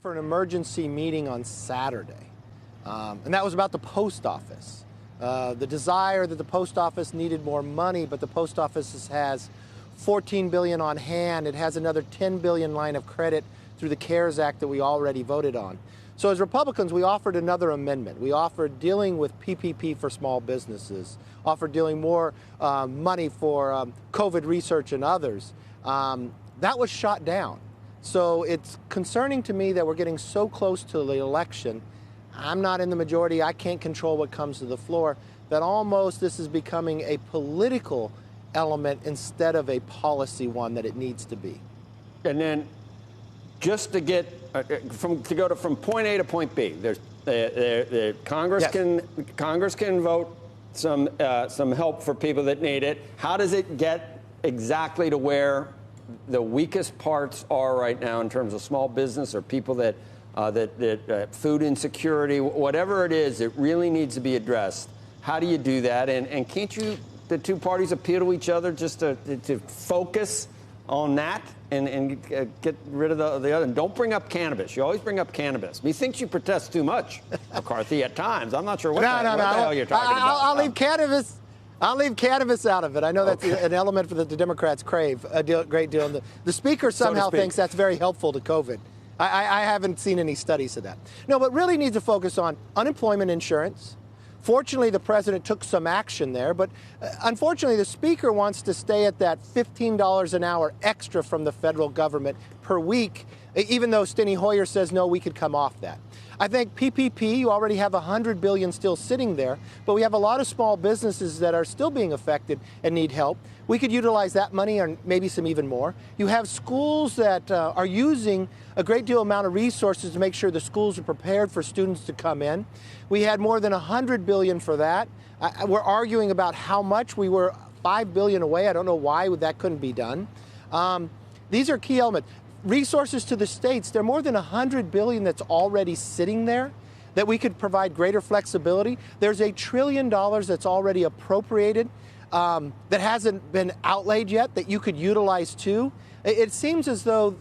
for an emergency meeting on Saturday, and that was about the post office. The desire that the post office needed more money, but the post office has $14 billion on hand. It has another $10 billion line of credit through the CARES Act that we already voted on. So as Republicans, we offered another amendment. We offered dealing with PPP for small businesses, offered dealing more money for COVID research and others. That was shot down. So it's concerning to me that we're getting so close to the election. I'm not in the majority. I can't control what comes to the floor. That almost this is becoming a political element instead of a policy one that it needs to be. And then just to get from point A to point B, there's Congress Yes. Congress can vote some help for people that need it. How does it get exactly to where the weakest parts are right now in terms of small business or people that food insecurity, whatever it is, it really needs to be addressed. How do you do that? And can't the two parties appeal to each other just to focus on that and get rid of the other? And don't bring up cannabis. You always bring up cannabis. Methinks you protest too much, McCarthy, at times. I'm not sure what the hell you're talking about. I'll leave cannabis. I'll leave cannabis out of it. I know that's an element that the Democrats crave a great deal. And the Speaker somehow thinks that's very helpful to COVID. I haven't seen any studies of that. No, but really needs to focus on unemployment insurance. Fortunately, the president took some action there, but unfortunately, the Speaker wants to stay at that $15 an hour extra from the federal government per week, even though Steny Hoyer says, no, we could come off that. I think PPP, you already have $100 billion still sitting there, but we have a lot of small businesses that are still being affected and need help. We could utilize that money and maybe some even more. You have schools that are using a great deal amount of resources to make sure the schools are prepared for students to come in. We had more than $100 billion for that. We're arguing about how much. We were $5 billion away. I don't know why that couldn't be done. These are key elements. Resources to the states, there are more than $100 billion that's already sitting there that we could provide greater flexibility. There's $1 trillion that's already appropriated that hasn't been outlaid yet that you could utilize too. It seems as though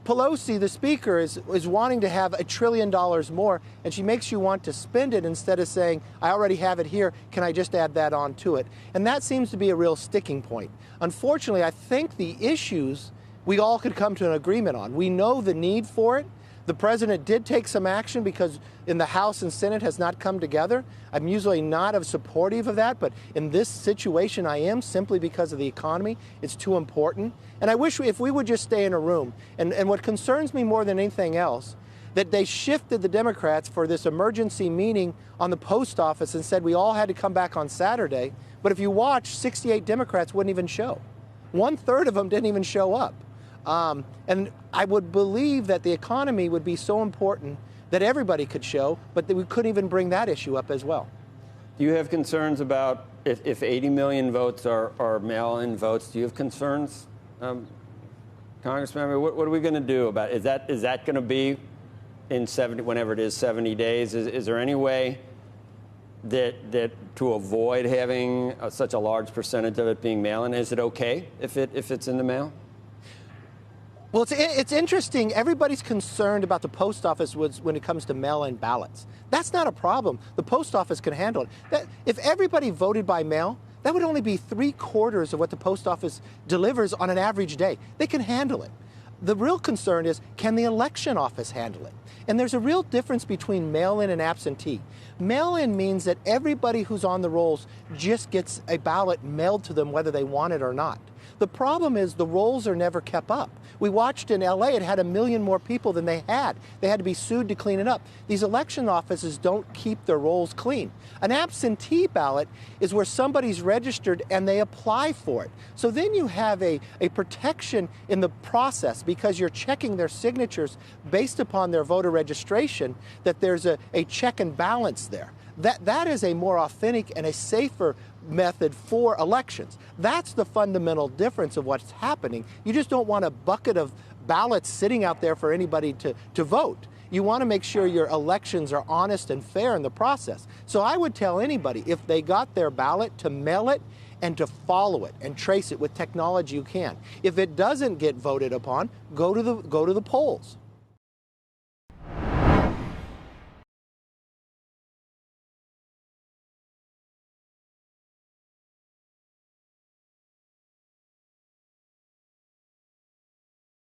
Pelosi, the Speaker, is wanting to have $1 trillion more, and she makes you want to spend it instead of saying, I already have it here, can I just add that on to it? And that seems to be a real sticking point. Unfortunately, I think the issues we all could come to an agreement on. We know the need for it. The president did take some action because in the House and Senate has not come together. I'm usually not supportive of that, but in this situation I am, simply because of the economy. It's too important. And I wish if we would just stay in a room. And what concerns me more than anything else, that they shifted the Democrats for this emergency meeting on the post office and said we all had to come back on Saturday. But if you watch, 68 Democrats wouldn't even show. 1/3 of them didn't even show up. And I would believe that the economy would be so important that everybody could show, but that we couldn't even bring that issue up as well. Do you have concerns about if 80 million votes are mail-in votes? Do you have concerns, Congressman? I mean, what are we going to do about it? Is that going to be in 70, whenever it is 70 days? Is there any way that to avoid having such a large percentage of it being mail-in? Is it okay if it's in the mail? Well, it's interesting. Everybody's concerned about the post office when it comes to mail-in ballots. That's not a problem. The post office can handle it. If everybody voted by mail, that would only be 3/4 of what the post office delivers on an average day. They can handle it. The real concern is, can the election office handle it? And there's a real difference between mail-in and absentee. Mail-in means that everybody who's on the rolls just gets a ballot mailed to them whether they want it or not. The problem is the rolls are never kept up. We watched in LA, it had 1 million more people than they had. They had to be sued to clean it up. These election offices don't keep their rolls clean. An absentee ballot is where somebody's registered and they apply for it. So then you have a protection in the process because you're checking their signatures based upon their voter registration, that there's a check and balance there. That is a more authentic and a safer method for elections. That's the fundamental difference of what's happening. You just don't want a bucket of ballots sitting out there for anybody to vote. You want to make sure your elections are honest and fair in the process. So I would tell anybody, if they got their ballot, to mail it and to follow it and trace it with technology you can. If it doesn't get voted upon, go to the polls.